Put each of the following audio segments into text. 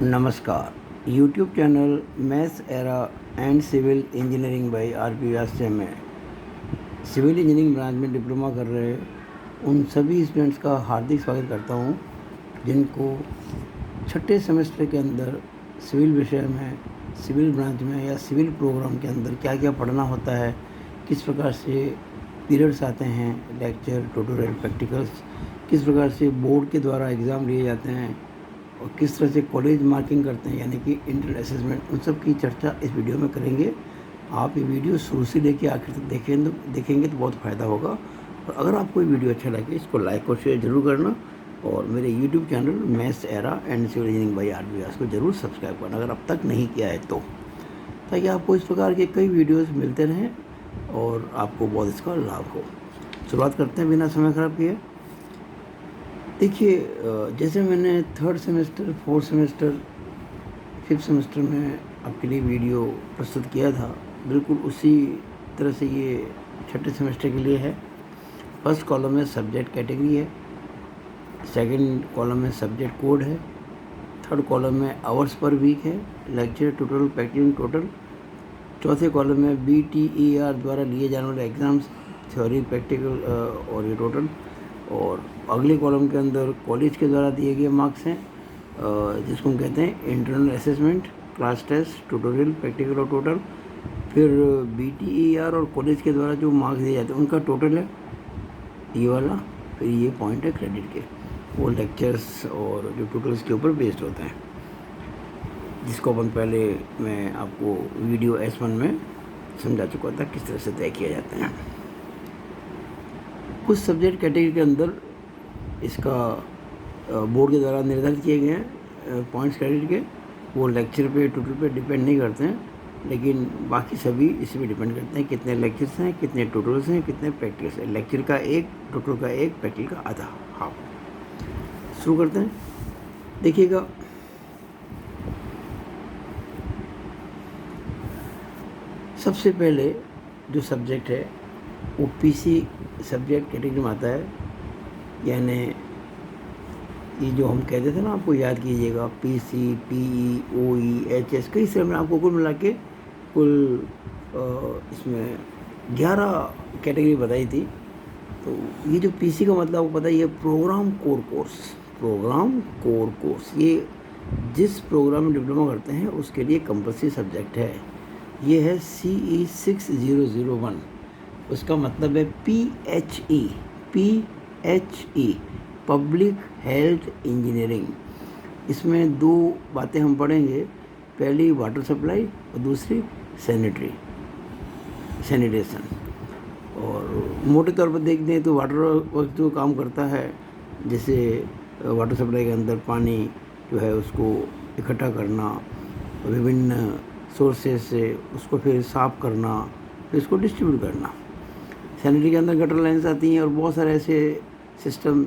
नमस्कार। YouTube channel maths era and civil engineering by R P. Vyas में civil engineering branch में diploma कर रहे उन सभी स्टूडेंट्स का हार्दिक स्वागत करता हूं, जिनको छठे सेमेस्टर के अंदर सिविल विषय में, सिविल ब्रांच में या सिविल प्रोग्राम के अंदर क्या क्या पढ़ना होता है, किस प्रकार से पीरियड्स आते हैं, लेक्चर, ट्यूटोरियल, प्रैक्टिकल्स, किस प्रकार से बोर्ड के द्वारा एग्ज़ाम लिए जाते हैं और किस तरह से कॉलेज मार्किंग करते हैं, यानी कि इंटर असेसमेंट, उन सब की चर्चा इस वीडियो में करेंगे। आप ये वीडियो शुरू से लेकर आखिर तक देखेंगे तो बहुत फ़ायदा होगा। और अगर आपको ये वीडियो अच्छा लगे, इसको लाइक और शेयर ज़रूर करना और मेरे YouTube channel maths era and civil engineering by R P. Vyas को ज़रूर सब्सक्राइब करना अगर अब तक नहीं किया है तो, ताकि आपको इस प्रकार के कई वीडियोज़ मिलते रहें और आपको बहुत इसका लाभ हो। शुरुआत करते हैं बिना समय ख़राब किए। देखिए, जैसे मैंने third semester, fourth semester, fifth semester में आपके लिए वीडियो प्रस्तुत किया था, बिल्कुल उसी तरह से ये छठे सेमेस्टर के लिए है। फर्स्ट कॉलम में सब्जेक्ट कैटेगरी है, सेकंड कॉलम में सब्जेक्ट कोड है, थर्ड कॉलम में आवर्स पर वीक है, लेक्चर, ट्यूटोरियल, प्रैक्टिकल, टोटल। चौथे कॉलम में BTER द्वारा लिए जाने वाले एग्ज़ाम्स, थ्योरी, प्रैक्टिकल और ये टोटल। और अगले कॉलम के अंदर कॉलेज के द्वारा दिए गए मार्क्स हैं, जिसको हम कहते हैं internal assessment, class test, tutorial, practical और टोटल। फिर BTER और कॉलेज के द्वारा जो मार्क्स दिए जाते हैं उनका टोटल है ये वाला। फिर ये पॉइंट है क्रेडिट के, वो लेक्चर्स और जो ट्यूटोरियल्स के ऊपर बेस्ड होते हैं, जिसको अपन पहले मैं आपको वीडियो S1 में समझा चुका था किस तरह से तय किए जाते हैं। कुछ सब्जेक्ट कैटेगरी के अंदर इसका बोर्ड के द्वारा निर्धारित किए गए हैं पॉइंट्स क्रेडिट के, वो लेक्चर पे, ट्यूटोरियल पे डिपेंड नहीं करते हैं, लेकिन बाकी सभी इस पर डिपेंड करते हैं कितने लेक्चर्स हैं, कितने ट्यूटोरियल्स हैं, कितने प्रैक्टिकल्स हैं। लेक्चर का एक, ट्यूटोरियल का एक, प्रैक्टिकल का आधा, हाफ। शुरू करते हैं। देखिएगा, सबसे पहले जो सब्जेक्ट है वो PC सब्जेक्ट कैटेगरी में आता है, यानी ये जो हम कहते थे ना, आपको याद कीजिएगा, PC, PE, OE, HS, कई सारे में आपको कुल मिला के कुल इसमें 11 कैटेगरी बताई थी। तो ये जो PC का मतलब आपको पता है, ये programme core course, programme core course, ये जिस प्रोग्राम में डिप्लोमा करते हैं उसके लिए कंपल्सरी सब्जेक्ट है। ये है CE 6001, उसका मतलब है PHE, पब्लिक हेल्थ इंजीनियरिंग। इसमें दो बातें हम पढ़ेंगे, पहली वाटर सप्लाई और दूसरी सैनिटेशन। और मोटे तौर पर देख दें तो वाटर वर्क जो काम करता है, जैसे वाटर सप्लाई के अंदर पानी जो है उसको इकट्ठा करना, विभिन्न सोर्सेज से उसको फिर साफ़ करना, फिर उसको डिस्ट्रीब्यूट करना। सैनिटरी के अंदर गटर लाइन्स आती हैं और बहुत सारे ऐसे सिस्टम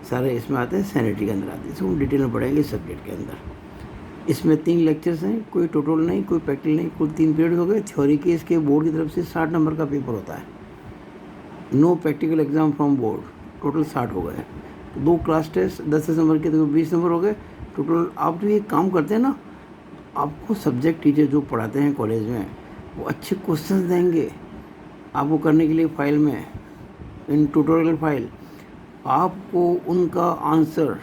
सारे इसमें आते हैं, सैनिटरी के अंदर आते हैं। इसको हम डिटेल में पढ़ेंगे इस सब्जेक्ट के अंदर। इसमें 3 लेक्चर्स हैं, कोई टोटल नहीं, कोई प्रैक्टिकल नहीं, कुल 3 पीरियड हो गए। थ्योरी के इसके बोर्ड की तरफ से 60 नंबर का पेपर होता है, no practical exam from board, total 60 हो गए। 2 क्लास टेस्ट 10 नंबर के, तो 20 नंबर हो गए टोटल। आप जो ये काम करते हैं ना, आपको सब्जेक्ट टीचर जो पढ़ाते हैं कॉलेज में, वो अच्छे क्वेश्चन देंगे आपको करने के लिए फाइल में, इन ट्यूटोरियल फाइल, आपको उनका आंसर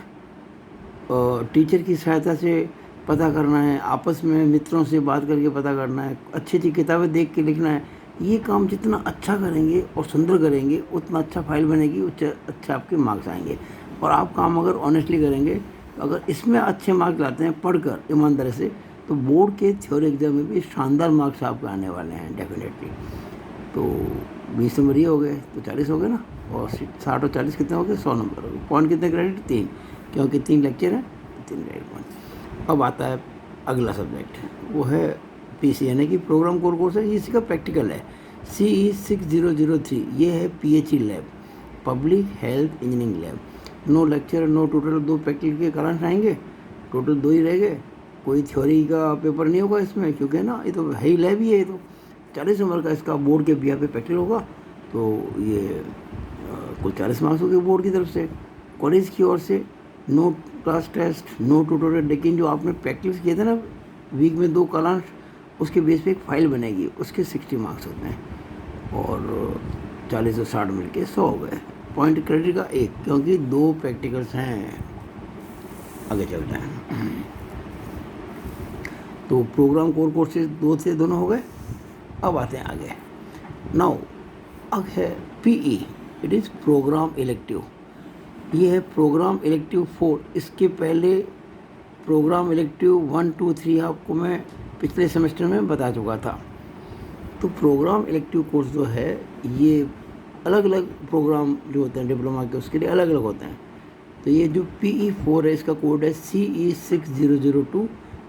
टीचर की सहायता से पता करना है, आपस में मित्रों से बात करके पता करना है, अच्छी अच्छी किताबें देख के लिखना है। ये काम जितना अच्छा करेंगे और सुंदर करेंगे उतना अच्छा फाइल बनेगी, अच्छा आपके मार्क्स आएंगे। और आप काम अगर ऑनेस्टली करेंगे, अगर इसमें अच्छे मार्क्स लाते हैं पढ़कर ईमानदारी से, तो बोर्ड के थ्योरी एग्जाम में भी शानदार मार्क्स आपके आने वाले हैं डेफिनेटली। तो 20 नंबर ये हो गए तो 40 हो गए ना, और 60 और 40 कितने हो गए, 100 नंबर हो गए। पॉइंट कितने क्रेडिट, 3, क्योंकि 3 लेक्चर है, 3 क्रेडिट पॉइंट। अब आता है अगला सब्जेक्ट, वो है PC, यानी कि प्रोग्राम कोर कोर्स है। इसी का प्रैक्टिकल है CE 6003, ये है PHE lab, public health engineering lab. No lecture, no total, 2 practical के कारण आएंगे, टोटल 2 ही रह गए। कोई थ्योरी का पेपर नहीं होगा इसमें, क्योंकि ना ये तो है ही लैब ही है। ये तो 40 नंबर का इसका बोर्ड के बिया पे प्रैक्टिकल होगा, तो ये कुल 40 मार्क्स हो गए बोर्ड की तरफ से। कॉलेज की ओर से no class test, no tutorial, लेकिन जो आपने प्रैक्टिस किए थे ना वीक में 2 कालांश, उसके बेस पे एक फाइल बनेगी, उसके 60 मार्क्स होते हैं और 40 और 60 मिलके 100 हो गए। पॉइंट क्रेडिट का 1, क्योंकि 2 प्रैक्टिकल्स हैं। आगे चलते हैं। तो प्रोग्राम कोर कोर्सेज 2 से दोनों हो गए। अब आते हैं आगे। नाउ अब है PE, it is programme elective. ये है प्रोग्राम इलेक्टिव 4। इसके पहले प्रोग्राम इलेक्टिव 1, 2, 3 आपको मैं पिछले सेमेस्टर में बता चुका था। तो प्रोग्राम इलेक्टिव कोर्स जो है ये अलग अलग प्रोग्राम जो होते हैं डिप्लोमा के, उसके लिए अलग अलग होते हैं। तो ये जो PE4 है, इसका कोड है CE6002।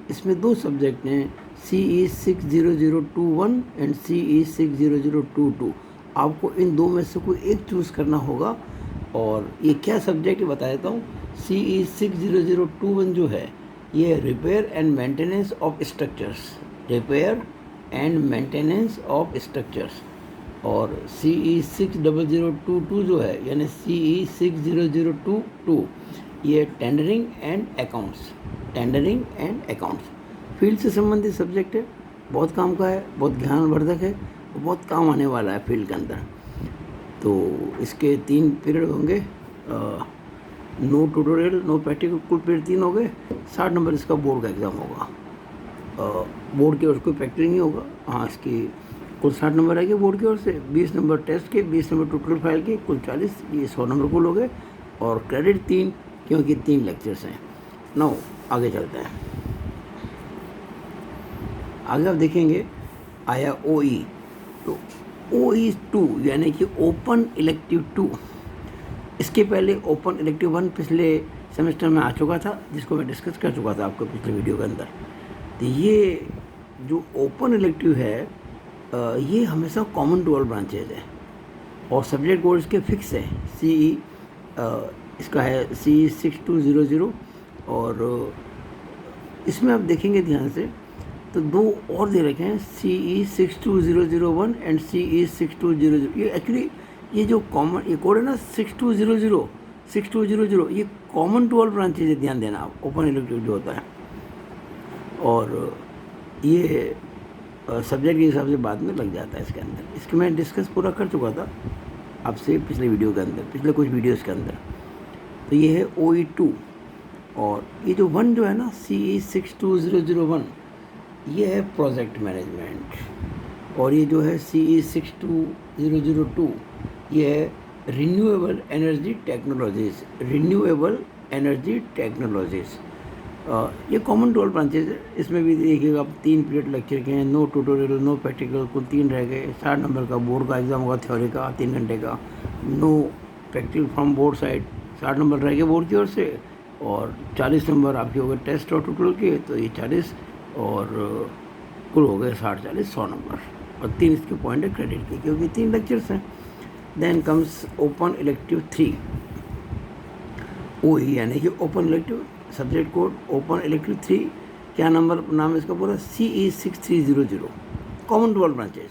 इसमें 2 सब्जेक्ट हैं, CE60021 एंड CE60022। आपको इन 2 में से कोई एक चूज़ करना होगा। और ये क्या सब्जेक्ट बता देता हूँ। CE60021 जो है ये repair and maintenance of structures, repair and maintenance of structures. और CE60022 जो है यानी CE60022 ये tendering and accounts, tendering and accounts field से संबंधित सब्जेक्ट है। बहुत काम का है, बहुत ज्ञानवर्धक है, बहुत काम आने वाला है फील्ड के अंदर। तो इसके 3 पीरियड होंगे, नो ट्यूटोरियल, नो प्रैक्टिकल, कुल पीरियड 3 हो गए। 60 नंबर इसका बोर्ड का एग्ज़ाम होगा। बोर्ड की ओर से कोई प्रैक्टिकल नहीं होगा। हाँ, इसकी कुल 60 नंबर आएंगे बोर्ड की ओर से, 20 नंबर टेस्ट के, 20 नंबर ट्यूटोरियल फाइल के, कुल 40, ये 100 नंबर कुल हो गए। और क्रेडिट 3, क्योंकि 3 लेक्चर्स हैं। नाउ आगे चलते हैं। आगे आप देखेंगे आया OE। तो OE2 यानी कि ओपन इलेक्टिव 2। इसके पहले ओपन इलेक्टिव 1 पिछले सेमेस्टर में आ चुका था, जिसको मैं डिस्कस कर चुका था आपको पिछले वीडियो के अंदर। तो ये जो ओपन इलेक्टिव है ये हमेशा कॉमन टू ऑल ब्रांचेज है और सब्जेक्ट कोड इसके फिक्स है। इसका है CE6200। और इसमें आप देखेंगे ध्यान से तो 2 और दे रखे हैं, CE62001 एंड CE6200। ये एक्चुअली ये जो कॉमन ये कोड है ना 6200 ये कॉमन टू ऑल ब्रांचेज है, ध्यान देना आप, ओपन इलेक्टिव जो होता है। और ये सब्जेक्ट के हिसाब से बाद में लग जाता है इसके अंदर। इसके मैं डिस्कस पूरा कर चुका था आपसे पिछले वीडियो के अंदर, पिछले कुछ वीडियोस के अंदर। तो ये है OE2। और ये जो 1 जो है ना CE62001 ये है प्रोजेक्ट मैनेजमेंट। और ये जो है CE62002 ये है renewable energy technologies, renewable energy technologies. ये कॉमन टू ऑल ब्रांचेज है। इसमें भी देखिएगा आप 3 पीरियड लेक्चर के हैं, नो ट्यूटोरियल, नो प्रैक्टिकल, कुल 3 रह गए। 60 नंबर का बोर्ड का एग्ज़ाम होगा, थ्योरी का 3 घंटे का, no practical from board side, 60 number रह गए बोर्ड की ओर से। और 40 नंबर आपके हो गए टेस्ट और ट्यूटोरियल के, तो ये 40 और कुल हो गए 60, 40, 100 नंबर। और 3 इसके पॉइंट है क्रेडिट के, क्योंकि 3 लेक्चर्स हैं। Then comes open elective 3 OE यानी कि open elective, subject code open elective 3। क्या नंबर नाम है इसका पूरा, CE6300, common to all branches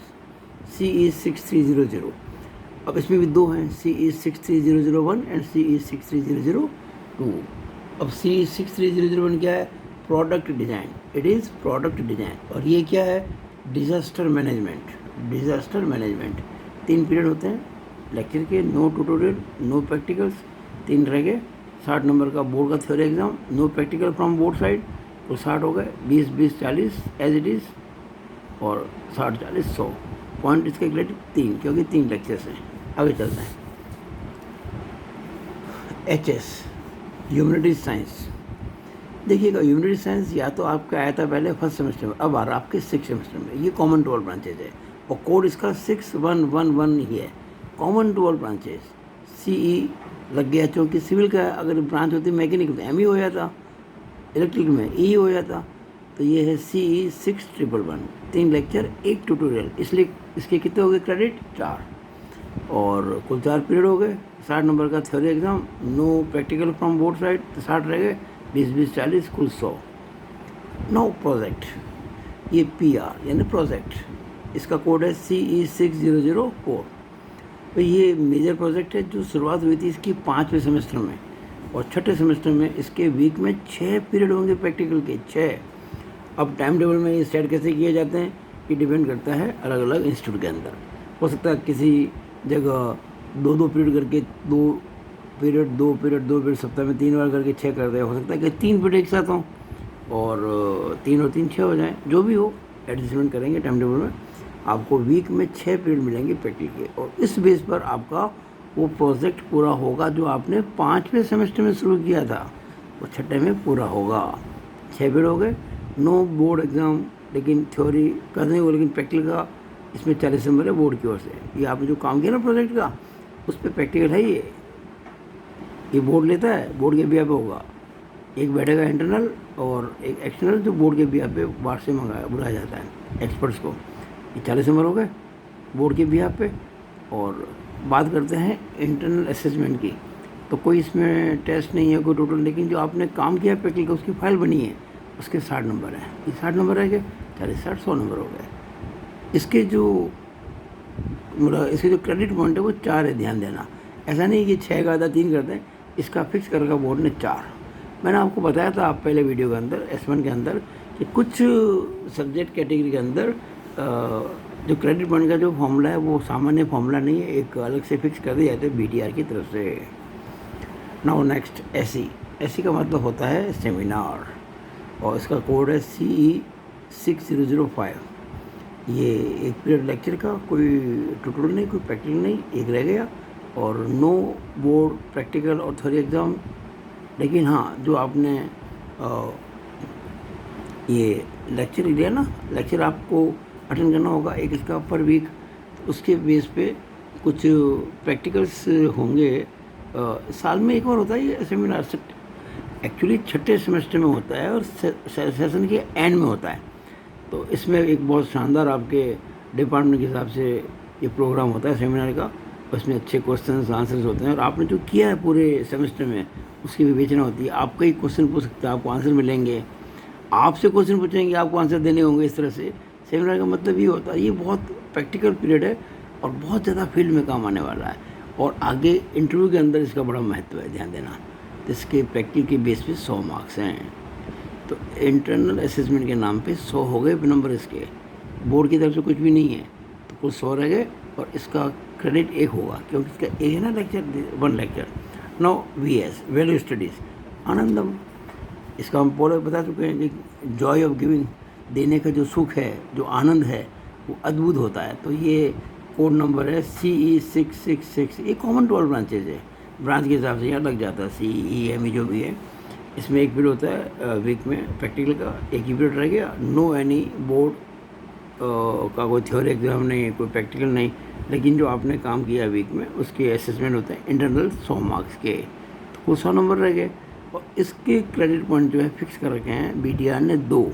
CE6300। अब इसमें भी 2 हैं, CE63001 एंड CE63002। अब CE63001 क्या है, product design, it is product design. और ये क्या है, disaster management, disaster management. 3 period होते हैं लेक्चर के, नो ट्यूटोरियल, नो प्रैक्टिकल्स, 3 रह गए। 60 नंबर का बोर्ड का theory exam, no practical from board side, तो 60 हो गए, 20, 20, 40 एज इट इज़, और 60, 40, 100 पॉइंट इसके क्रेडिट 3, क्योंकि 3 लेक्चर्स हैं। आगे चलते हैं। HS humanities science. देखिएगा ह्यूमैनिटीज़ साइंस या तो आपका आया था पहले फर्स्ट सेमेस्टर में, अब आ रहा आपके 6th सेमेस्टर में। ये कॉमन टू ऑल ब्रांचेज है और कोड इसका 6111 ही है, common to all branches. CE लग गया, क्योंकि सिविल का अगर ब्रांच होती मैकेनिकल में ME हो जाता, इलेक्ट्रिकल में EE हो जाता। तो ये है CE6111, 3 लेक्चर 1 ट्यूटोरियल, इसलिए इसके कितने हो गए क्रेडिट, 4। और कुल 4 पीरियड हो गए। 60 नंबर का theory exam, no practical from board side, तो 60 रह गए, 20, 20, 40 कुल 100। नो प्रोजेक्ट, ये PR यानी प्रोजेक्ट, इसका कोड है CE6004। तो ये मेजर प्रोजेक्ट है जो शुरुआत हुई थी इसकी 5वें सेमेस्टर में। और छठे सेमेस्टर में इसके वीक में 6 पीरियड होंगे प्रैक्टिकल के, 6। अब टाइम टेबल में ये सेट कैसे किए जाते हैं, ये डिपेंड करता है अलग अलग इंस्टीट्यूट के अंदर। हो सकता है किसी जगह 2-2 पीरियड करके 2 पीरियड सप्ताह में 3 बार करके 6 कर दे। हो सकता है कि 3 पीरियड एक साथ हों और 3 और 3 6 हो जाए। जो भी हो एडजस्टमेंट करेंगे टाइम टेबल में। आपको वीक में 6 पीरियड मिलेंगे प्रैक्टिकल के, और इस बेस पर आपका वो प्रोजेक्ट पूरा होगा जो आपने 5वें सेमेस्टर में शुरू किया था, वो छठे में पूरा होगा। 6 पीरियड हो गए, नो बोर्ड एग्ज़ाम, लेकिन थ्योरी कर देंगे वो, लेकिन प्रैक्टिकल का इसमें 40 नंबर है बोर्ड की ओर से। ये आपने जो काम किया ना प्रोजेक्ट का, उस पर प्रैक्टिकल है। ये बोर्ड लेता है, बोर्ड के बिहा पे होगा। एक बैठेगा इंटरनल और एक एक्सटर्नल, जो बोर्ड के बिहा पे बाहर से बुलाया जाता है एक्सपर्ट्स को। ये 40 नंबर हो गए बोर्ड के बिहा पे। और बात करते हैं इंटरनल असेसमेंट की, तो कोई इसमें टेस्ट नहीं है कोई टोटल, लेकिन जो आपने काम किया प्रैक्टिकल उसकी फाइल बनी है, उसके 60 नंबर हैं। ये 60 नंबर है कि 40 60 100 नंबर हो गए। इसके जो क्रेडिट पॉइंट है वो 4 है, ध्यान देना। ऐसा नहीं कि 6 का आधा 3 करते हैं, इसका फिक्स कर रखा बोर्ड ने 4। मैंने आपको बताया था आप पहले वीडियो के अंदर S1 के अंदर कि कुछ सब्जेक्ट कैटेगरी के अंदर जो क्रेडिट पॉइंट का जो फॉर्मूला है वो सामान्य फॉर्मूला नहीं है, एक अलग से फिक्स कर दिया जाता है BTR की तरफ से। नाउ नेक्स्ट SE का मतलब होता है सेमिनार, और इसका कोड है CE 6005। ये एक पीरियड लेक्चर का, कोई ट्यूटोरियल नहीं, कोई प्रैक्टिकल नहीं, एक रह गया। और नो बोर्ड प्रैक्टिकल और थ्योरी एग्ज़ाम, लेकिन हाँ जो आपने ये लेक्चर लिया ना, लेक्चर आपको अटेंड करना होगा एक इसका पर वीक। उसके बेस पे कुछ प्रैक्टिकल्स होंगे। साल में एक बार होता है ये सेमिनार, एक्चुअली छठे सेमेस्टर में होता है और सेशन के एंड में होता है। तो इसमें एक बहुत शानदार आपके डिपार्टमेंट के हिसाब से ये प्रोग्राम होता है सेमिनार का। उसमें अच्छे क्वेश्चंस आंसर्स होते हैं, और आपने जो किया है पूरे सेमेस्टर में उसकी विवेचना होती है। आप कई क्वेश्चन पूछ सकते हैं, आपको आंसर मिलेंगे, आपसे क्वेश्चन पूछेंगे, आपको आंसर देने होंगे। इस तरह से सेमिनार का मतलब ये होता है। ये बहुत प्रैक्टिकल पीरियड है और बहुत ज़्यादा फील्ड में काम आने वाला है, और आगे इंटरव्यू के अंदर इसका बड़ा महत्व है, ध्यान देना। तो इसके प्रैक्टिकल के बेस पे 100 मार्क्स हैं। तो इंटरनल असेसमेंट के नाम पे 100 हो गए नंबर इसके, बोर्ड की तरफ से कुछ भी नहीं है, तो कुल 100 रह गए। और इसका क्रेडिट 1 होगा, क्योंकि इसका एक है ना lecture, 1 lecture. Now VS value studies Anandam, इसका हम पहले बता चुके हैं कि जॉय ऑफ गिविंग, देने का जो सुख है, जो आनंद है, वो अद्भुत होता है। तो ये कोड नंबर है CE 666। ये कॉमन 12 ब्रांचेज है, ब्रांच के हिसाब से यहाँ लग जाता है CE ME जो भी है। इसमें एक पीरियड होता है वीक में प्रैक्टिकल का, एक ही पीरियड रह गया। नो एनी बोर्ड का कोई थ्योरी एग्ज़ाम नहीं, कोई प्रैक्टिकल नहीं, लेकिन जो आपने काम किया वीक में उसके असेसमेंट होते हैं इंटरनल 100 मार्क्स के, तो कुल 100 नंबर रह गए। और इसके क्रेडिट पॉइंट जो है फिक्स कर रखे हैं BTR ने 2।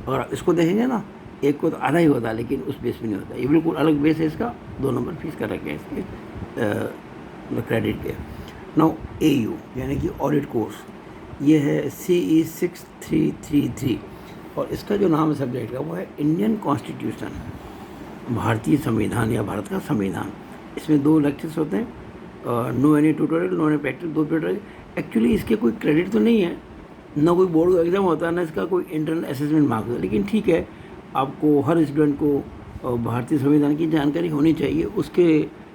और इसको देखेंगे ना, एक को तो आधा ही होता है, लेकिन उस बेस पे नहीं होता। ये बिल्कुल अलग बेस है इसका, 2 नंबर फिक्स कर रखे हैं इसके क्रेडिट के। नाउ AU यानी कि ऑडिट कोर्स, ये है CE 6333, और इसका जो नाम है सब्जेक्ट का वो है इंडियन कॉन्स्टिट्यूशन, भारतीय संविधान या भारत का संविधान। इसमें 2 लेक्चर्स होते हैं, no any tutorial, no any practice, 2 period. Actually इसके कोई क्रेडिट तो नहीं है, ना कोई बोर्ड का एग्ज़ाम होता है, ना इसका कोई इंटरनल असेसमेंट मार्क्स होता है, लेकिन ठीक है, आपको हर स्टूडेंट को भारतीय संविधान की जानकारी होनी चाहिए, उसके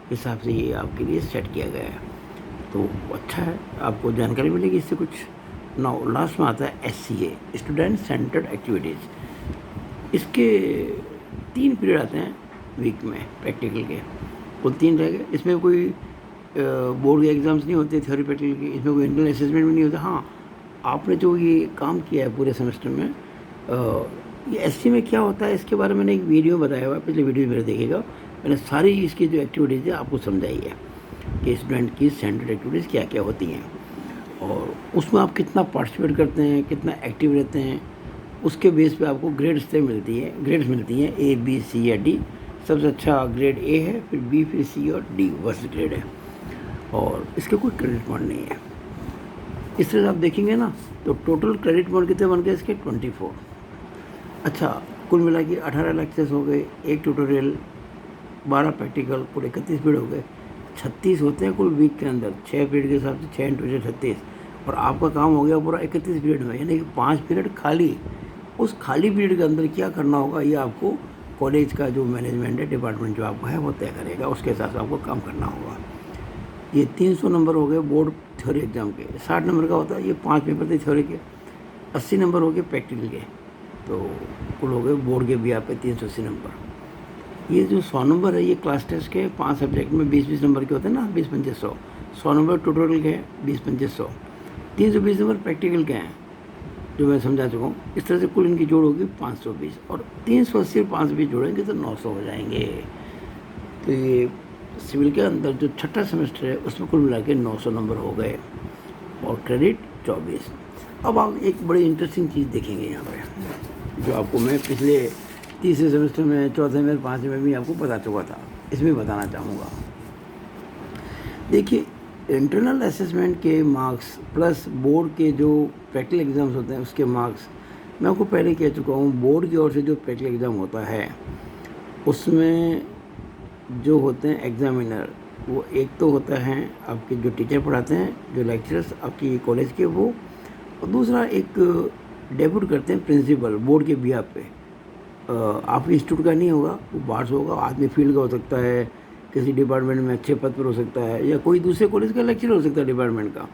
हिसाब से ये आपके लिए सेट किया गया है। तो अच्छा है, आपको जानकारी मिलेगी इससे कुछ। नाउ लास्ट में आता है SCA स्टूडेंट सेंटर्ड एक्टिविटीज़। इसके 3 पीरियड आते हैं वीक में प्रैक्टिकल के, कुल 3 रह गए। इसमें कोई बोर्ड के एग्ज़ाम्स नहीं होते थ्योरी प्रैक्टिकल के, इसमें कोई इंटरनल असेसमेंट भी नहीं होता। हाँ, आपने जो ये काम किया है पूरे सेमेस्टर में, ये SC में क्या होता है इसके बारे में मैंने एक वीडियो बताया हुआ है, पिछले वीडियो मेरे देखिएगा। मैंने सारी इसकी जो एक्टिविटीज़ है आपको समझाई है कि स्टूडेंट की सेंट्रल एक्टिविटीज़ क्या क्या होती हैं, और उसमें आप कितना पार्टिसिपेट करते हैं, कितना एक्टिव रहते हैं, उसके बेस पे आपको ग्रेड्स मिलती हैं A B C या D। सबसे अच्छा ग्रेड A है, फिर B, फिर C और D वर्स्ट ग्रेड है, और इसके कोई क्रेडिट पॉइंट नहीं है। इस तरह से आप देखेंगे ना, तो टोटल क्रेडिट पॉइंट कितने बन गए इसके 24। अच्छा, कुल मिला के 18 लेक्चर्स हो गए, 1 ट्यूटोरियल, 12 प्रैक्टिकल, कुल 31 पीरियड हो गए। 36 होते हैं कुल वीक के अंदर, 6 पीरियड के हिसाब से 6 × 36, और आपका काम हो गया पूरा 31 पीरियड में, यानी कि 5 पीरियड खाली। उस खाली पीरियड के अंदर क्या करना होगा ये आपको कॉलेज का जो मैनेजमेंट है, डिपार्टमेंट जो आपका है वो तय करेगा, उसके हिसाब से आपको काम करना होगा। ये 300 नंबर हो गए बोर्ड थ्योरी एग्ज़ाम के, 60 नंबर का होता है, ये 5 पेपर थे थ्योरी के, 80 नंबर हो गए प्रैक्टिकल के, तो कुल हो गए बोर्ड के भी आप पे 380 नंबर। ये जो 100 नंबर है ये क्लास टेस्ट के 5 सब्जेक्ट में 20-20 नंबर के होते हैं ना, 20-25 100 नंबर ट्यूटोरियल के हैं, 20-25 320 नंबर प्रैक्टिकल के हैं जो मैं समझा चुका हूँ। इस तरह से कुल इनकी जोड़ होगी 520, और 380 और 520 जोड़ेंगे तो 900 हो जाएंगे। तो ये सिविल के अंदर जो छठा सेमेस्टर है उसमें कुल मिला के 900 नंबर हो गए, और क्रेडिट 24। अब आप एक बड़ी इंटरेस्टिंग चीज़ देखेंगे यहाँ पे, जो आपको मैं पिछले तीसरे सेमेस्टर में, चौथे में, पाँचवें में भी आपको बता चुका था, इसमें बताना चाहूँगा। देखिए, इंटरनल असेसमेंट के मार्क्स प्लस बोर्ड के जो प्रैक्टिकल एग्ज़ाम्स होते हैं उसके मार्क्स, मैं आपको पहले कह चुका हूँ, बोर्ड की ओर से जो प्रैक्टिकल एग्ज़ाम होता है उसमें जो होते हैं एग्ज़ामिनर, वो एक तो होता है आपके जो टीचर पढ़ाते हैं, जो लेक्चरर्स आपकी कॉलेज के वो, और दूसरा एक डेब्यूट करते हैं प्रिंसिपल बोर्ड के बिहाफ पे। आपके इंस्टीट्यूट का नहीं होगा, वो बाहर से होगा, आदमी फील्ड का हो सकता है, किसी डिपार्टमेंट में अच्छे पद पर हो सकता है, या कोई दूसरे कॉलेज का लेक्चर हो सकता है डिपार्टमेंट का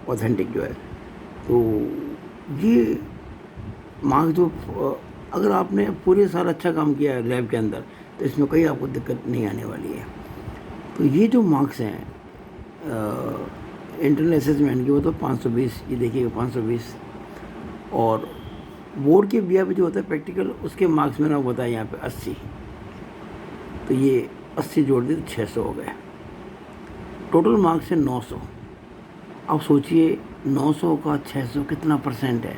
ऑथेंटिक जो है। तो ये मार्क्स जो, अगर आपने पूरे साल अच्छा काम किया है लैब के अंदर तो इसमें कोई आपको दिक्कत नहीं आने वाली है। तो ये जो मार्क्स हैं इंटरनल असेसमेंट की वो तो 520, ये देखिएगा 520, और बोर्ड के बिया पे जो होता है प्रैक्टिकल उसके मार्क्स मैंने आपको बताया यहाँ पे 80, तो ये 80 जोड़ दिए तो 600 हो गए, टोटल मार्क्स है 900। अब सोचिए 900 का 600 कितना परसेंट है,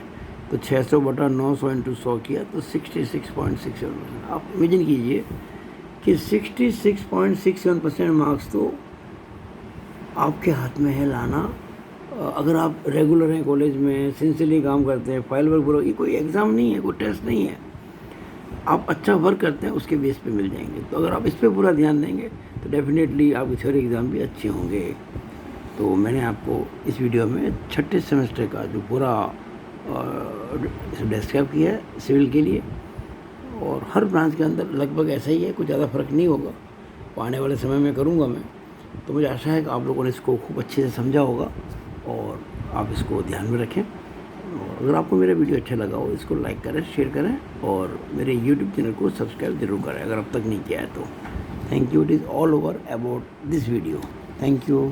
तो 600 बटा 900 इंटू 100 किया तो 66.67%। आप इमेजिन कीजिए कि 66.67% मार्क्स तो आपके हाथ में है लाना। अगर आप रेगुलर हैं कॉलेज में, सिंसियरली काम करते हैं, फाइल वर्क पूरा, ये कोई एग्ज़ाम नहीं है, कोई टेस्ट नहीं है, आप अच्छा वर्क करते हैं उसके बेस पे मिल जाएंगे। तो अगर आप इस पर पूरा ध्यान देंगे तो डेफिनेटली आपके थ्योरी एग्ज़ाम भी अच्छे होंगे। तो मैंने आपको इस वीडियो में छठे सेमेस्टर का जो पूरा डिस्क्राइब किया है सिविल के लिए, और हर ब्रांच के अंदर लगभग ऐसा ही है, कुछ ज़्यादा फ़र्क नहीं होगा। तो आने वाले समय में करूँगा मैं, तो मुझे आशा है कि आप लोगों ने इसको खूब अच्छे से समझा होगा और आप इसको ध्यान में रखें। और अगर आपको मेरा वीडियो अच्छा लगा हो इसको लाइक करें, शेयर करें, और मेरे यूट्यूब चैनल को सब्सक्राइब ज़रूर करें अगर अब तक नहीं किया है तो। Thank you, it is all over about this video. Thank you.